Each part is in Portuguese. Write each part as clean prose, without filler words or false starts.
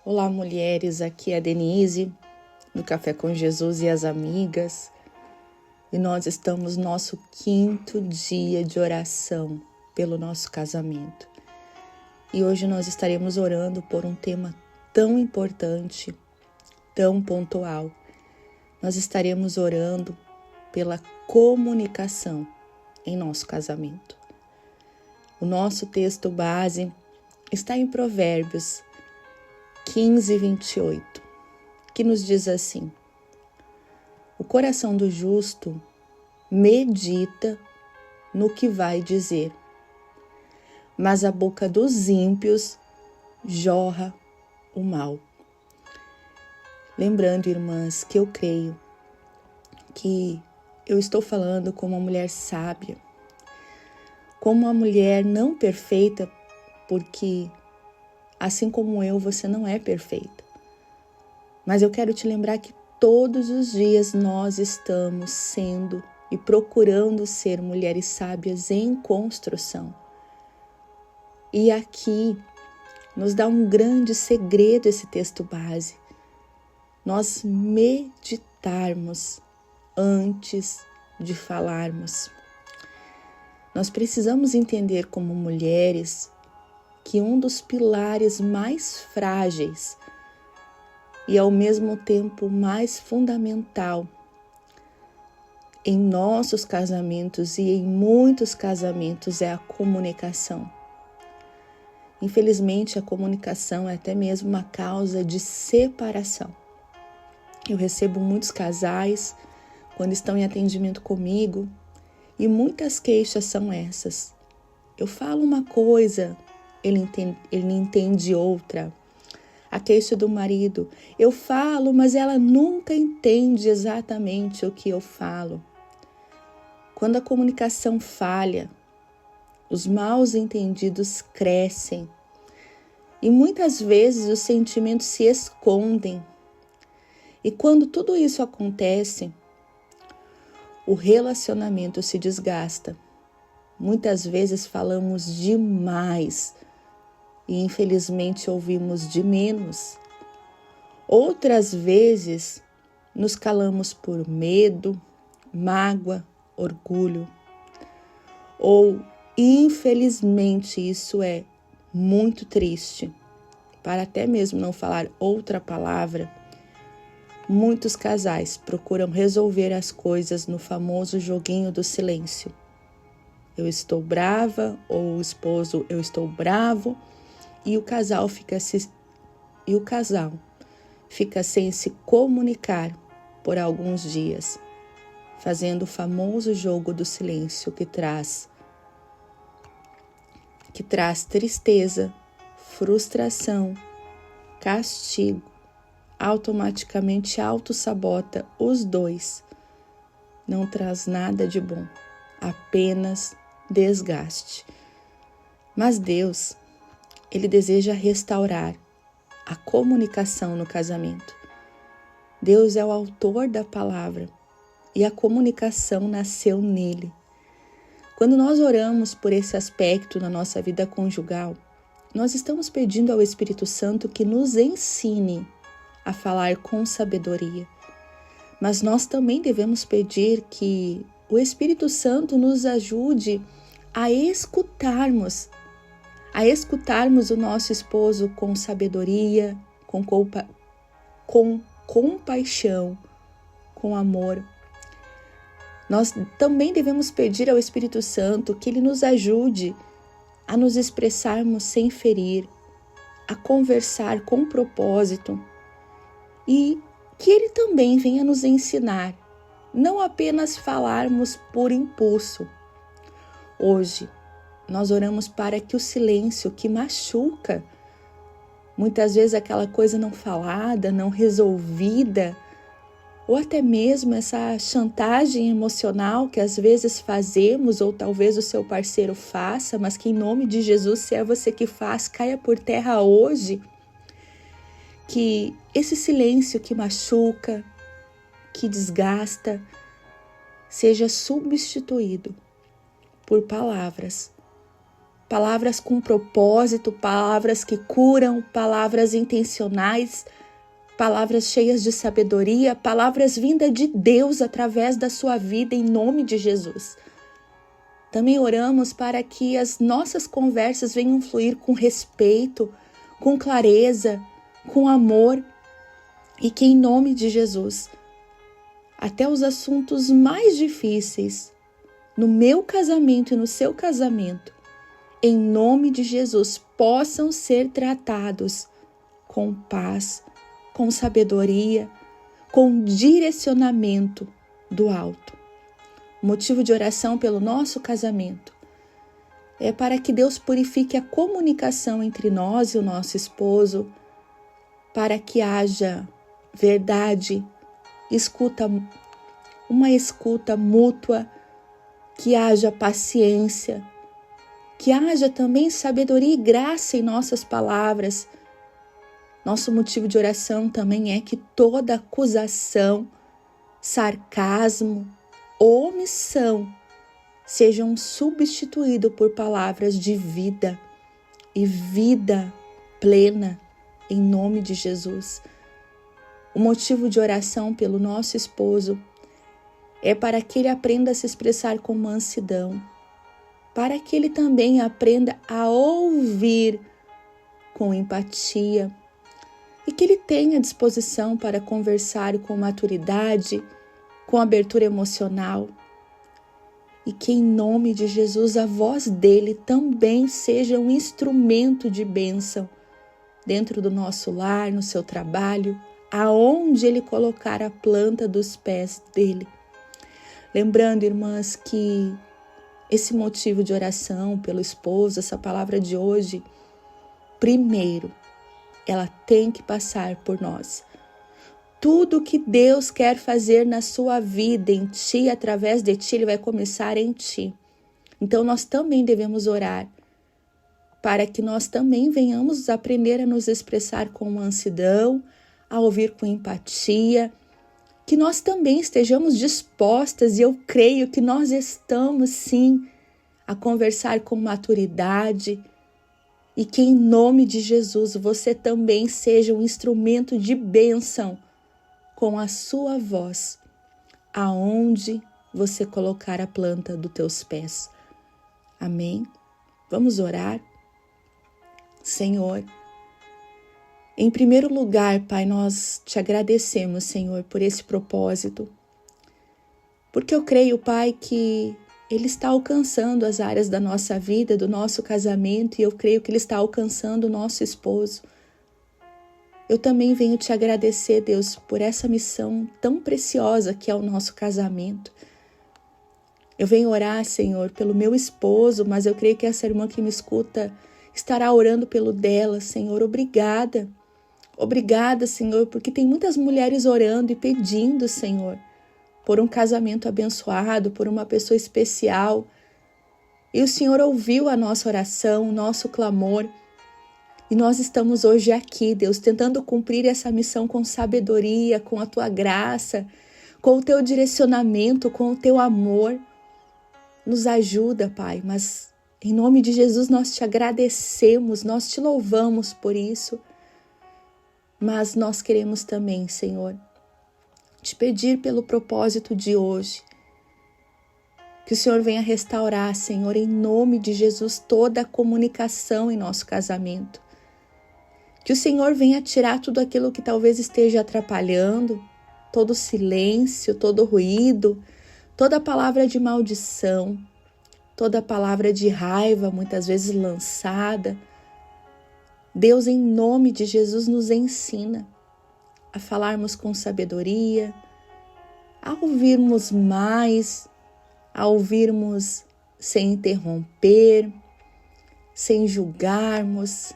Olá, mulheres, aqui é a Denise, do Café com Jesus e as Amigas, e nós estamos no nosso 5º dia de oração pelo nosso casamento. E hoje nós estaremos orando por um tema tão importante, tão pontual. Nós estaremos orando pela comunicação em nosso casamento. O nosso texto base está em Provérbios 15, 28, que nos diz assim: o coração do justo medita no que vai dizer, mas a boca dos ímpios jorra o mal. Lembrando, irmãs, que eu creio que eu estou falando como uma mulher sábia, como uma mulher não perfeita, porque assim como eu, você não é perfeita. Mas eu quero te lembrar que todos os dias nós estamos sendo e procurando ser mulheres sábias em construção. E aqui nos dá um grande segredo esse texto base. Nós meditarmos antes de falarmos. Nós precisamos entender como mulheres que um dos pilares mais frágeis e ao mesmo tempo mais fundamental em nossos casamentos e em muitos casamentos é a comunicação. Infelizmente, a comunicação é até mesmo uma causa de separação. Eu recebo muitos casais quando estão em atendimento comigo e muitas queixas são essas. Eu falo uma coisa, ele entende outra. A queixa do marido: eu falo, mas ela nunca entende exatamente o que eu falo. Quando a comunicação falha, os maus entendidos crescem e muitas vezes os sentimentos se escondem. E quando tudo isso acontece, o relacionamento se desgasta. Muitas vezes falamos demais e infelizmente ouvimos de menos. Outras vezes nos calamos por medo, mágoa, orgulho. Ou infelizmente isso é muito triste, para até mesmo não falar outra palavra. Muitos casais procuram resolver as coisas no famoso joguinho do silêncio. Eu estou brava, ou o esposo, eu estou bravo, e o casal fica sem se comunicar por alguns dias, fazendo o famoso jogo do silêncio que traz tristeza, frustração, castigo, automaticamente autossabota os dois. Não traz nada de bom, apenas desgaste. Mas Deus, Ele deseja restaurar a comunicação no casamento. Deus é o autor da palavra e a comunicação nasceu nele. Quando nós oramos por esse aspecto na nossa vida conjugal, nós estamos pedindo ao Espírito Santo que nos ensine a falar com sabedoria. Mas nós também devemos pedir que o Espírito Santo nos ajude a escutarmos o nosso esposo com sabedoria, com compaixão, com amor. Nós também devemos pedir ao Espírito Santo que Ele nos ajude a nos expressarmos sem ferir, a conversar com propósito e que Ele também venha nos ensinar, não apenas falarmos por impulso. Hoje, nós oramos para que o silêncio que machuca, muitas vezes aquela coisa não falada, não resolvida, ou até mesmo essa chantagem emocional que às vezes fazemos, ou talvez o seu parceiro faça, mas que em nome de Jesus, se é você que faz, caia por terra hoje. Que esse silêncio que machuca, que desgasta, seja substituído por palavras palavras com propósito, palavras que curam, palavras intencionais, palavras cheias de sabedoria, palavras vindas de Deus através da sua vida, em nome de Jesus. Também oramos para que as nossas conversas venham fluir com respeito, com clareza, com amor, e que em nome de Jesus, até os assuntos mais difíceis, no meu casamento e no seu casamento, em nome de Jesus, possam ser tratados com paz, com sabedoria, com direcionamento do alto. O motivo de oração pelo nosso casamento é para que Deus purifique a comunicação entre nós e o nosso esposo, para que haja verdade, uma escuta mútua, que haja paciência, que haja também sabedoria e graça em nossas palavras. Nosso motivo de oração também é que toda acusação, sarcasmo, omissão sejam substituídos por palavras de vida e vida plena, em nome de Jesus. O motivo de oração pelo nosso esposo é para que ele aprenda a se expressar com mansidão, para que ele também aprenda a ouvir com empatia e que ele tenha disposição para conversar com maturidade, com abertura emocional, e que em nome de Jesus a voz dele também seja um instrumento de bênção dentro do nosso lar, no seu trabalho, aonde ele colocar a planta dos pés dele. Lembrando, irmãs, que esse motivo de oração pelo esposo, essa palavra de hoje, primeiro, ela tem que passar por nós. Tudo que Deus quer fazer na sua vida, em ti, através de ti, Ele vai começar em ti. Então nós também devemos orar para que nós também venhamos aprender a nos expressar com mansidão, a ouvir com empatia, que nós também estejamos dispostas, e eu creio que nós estamos sim, a conversar com maturidade, e que em nome de Jesus você também seja um instrumento de bênção com a sua voz, aonde você colocar a planta dos teus pés. Amém? Vamos orar? Senhor, em primeiro lugar, Pai, nós te agradecemos, Senhor, por esse propósito, porque eu creio, Pai, que Ele está alcançando as áreas da nossa vida, do nosso casamento, e eu creio que Ele está alcançando o nosso esposo. Eu também venho te agradecer, Deus, por essa missão tão preciosa que é o nosso casamento. Eu venho orar, Senhor, pelo meu esposo, mas eu creio que essa irmã que me escuta estará orando pelo dela, Senhor. Obrigada. Obrigada, Senhor, porque tem muitas mulheres orando e pedindo, Senhor, por um casamento abençoado, por uma pessoa especial. E o Senhor ouviu a nossa oração, o nosso clamor. E nós estamos hoje aqui, Deus, tentando cumprir essa missão com sabedoria, com a Tua graça, com o Teu direcionamento, com o Teu amor. Nos ajuda, Pai, mas em nome de Jesus nós te agradecemos, nós te louvamos por isso. Mas nós queremos também, Senhor, te pedir pelo propósito de hoje, que o Senhor venha restaurar, Senhor, em nome de Jesus, toda a comunicação em nosso casamento. Que o Senhor venha tirar tudo aquilo que talvez esteja atrapalhando, todo silêncio, todo ruído, toda palavra de maldição, toda palavra de raiva, muitas vezes lançada. Deus, em nome de Jesus, nos ensina a falarmos com sabedoria, a ouvirmos mais, a ouvirmos sem interromper, sem julgarmos,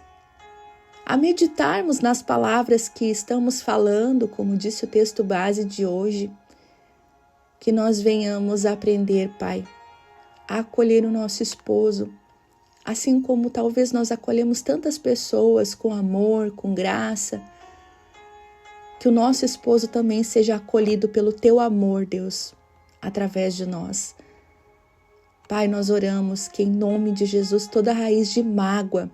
a meditarmos nas palavras que estamos falando, como disse o texto base de hoje, que nós venhamos a aprender, Pai, a acolher o nosso esposo, assim como talvez nós acolhemos tantas pessoas com amor, com graça, que o nosso esposo também seja acolhido pelo Teu amor, Deus, através de nós. Pai, nós oramos que em nome de Jesus toda raiz de mágoa,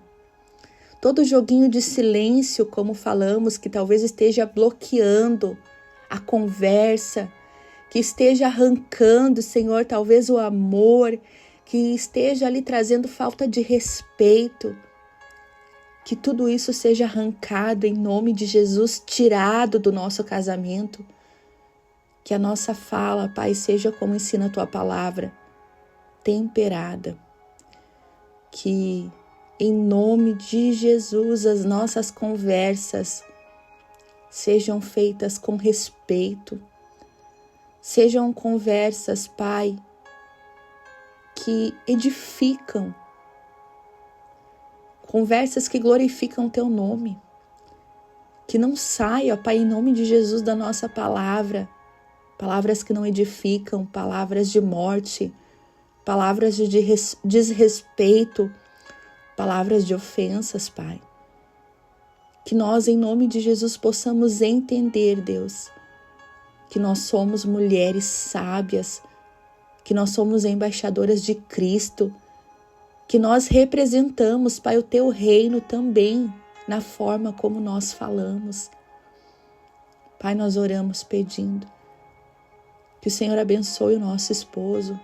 todo joguinho de silêncio, como falamos, que talvez esteja bloqueando a conversa, que esteja arrancando, Senhor, talvez o amor, que esteja ali trazendo falta de respeito, que tudo isso seja arrancado em nome de Jesus, tirado do nosso casamento, que a nossa fala, Pai, seja como ensina a Tua palavra, temperada, que em nome de Jesus as nossas conversas sejam feitas com respeito, sejam conversas, Pai, que edificam, conversas que glorificam o Teu nome, que não saia, Pai, em nome de Jesus da nossa palavra, palavras que não edificam, palavras de morte, palavras de desrespeito, palavras de ofensas, Pai. Que nós, em nome de Jesus, possamos entender, Deus, que nós somos mulheres sábias, que nós somos embaixadoras de Cristo, que nós representamos, Pai, o Teu reino também, na forma como nós falamos. Pai, nós oramos pedindo que o Senhor abençoe o nosso esposo,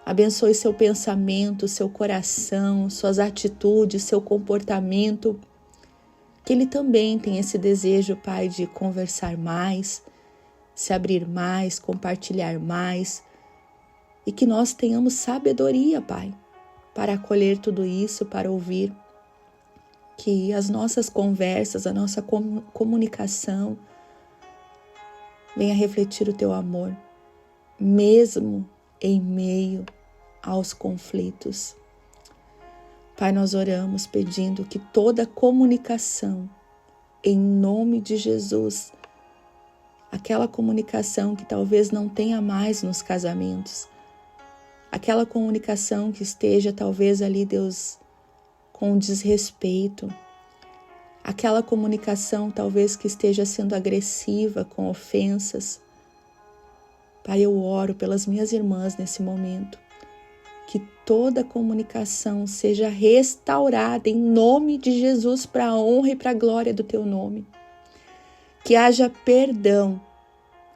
abençoe seu pensamento, seu coração, suas atitudes, seu comportamento, que ele também tenha esse desejo, Pai, de conversar mais, se abrir mais, compartilhar mais, e que nós tenhamos sabedoria, Pai, para acolher tudo isso, para ouvir, que as nossas conversas, a nossa comunicação venha refletir o Teu amor, mesmo em meio aos conflitos. Pai, nós oramos pedindo que toda comunicação, em nome de Jesus, aquela comunicação que talvez não tenha mais nos casamentos, aquela comunicação que esteja talvez ali, Deus, com desrespeito, aquela comunicação talvez que esteja sendo agressiva, com ofensas. Pai, eu oro pelas minhas irmãs nesse momento, que toda comunicação seja restaurada em nome de Jesus para a honra e para a glória do Teu nome. Que haja perdão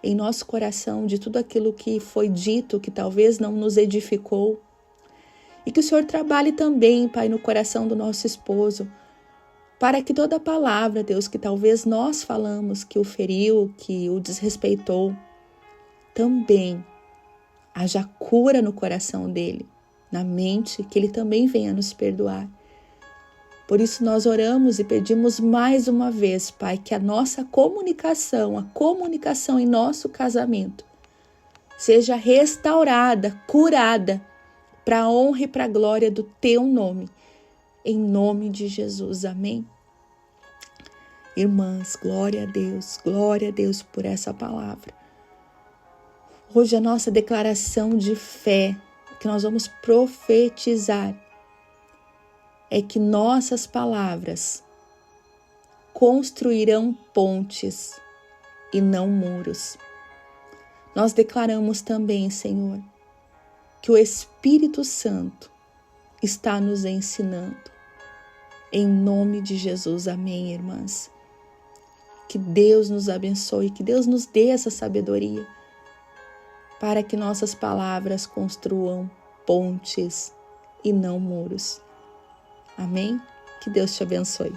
em nosso coração de tudo aquilo que foi dito, que talvez não nos edificou. E que o Senhor trabalhe também, Pai, no coração do nosso esposo, para que toda palavra, Deus, que talvez nós falamos, que o feriu, que o desrespeitou, também haja cura no coração dele, na mente, que ele também venha nos perdoar. Por isso nós oramos e pedimos mais uma vez, Pai, que a nossa comunicação, a comunicação em nosso casamento, seja restaurada, curada, para a honra e para a glória do Teu nome. Em nome de Jesus, amém? Irmãs, glória a Deus por essa palavra. Hoje a nossa declaração de fé, que nós vamos profetizar, é que nossas palavras construirão pontes e não muros. Nós declaramos também, Senhor, que o Espírito Santo está nos ensinando. Em nome de Jesus, amém, irmãs. Que Deus nos abençoe, que Deus nos dê essa sabedoria para que nossas palavras construam pontes e não muros. Amém? Que Deus te abençoe.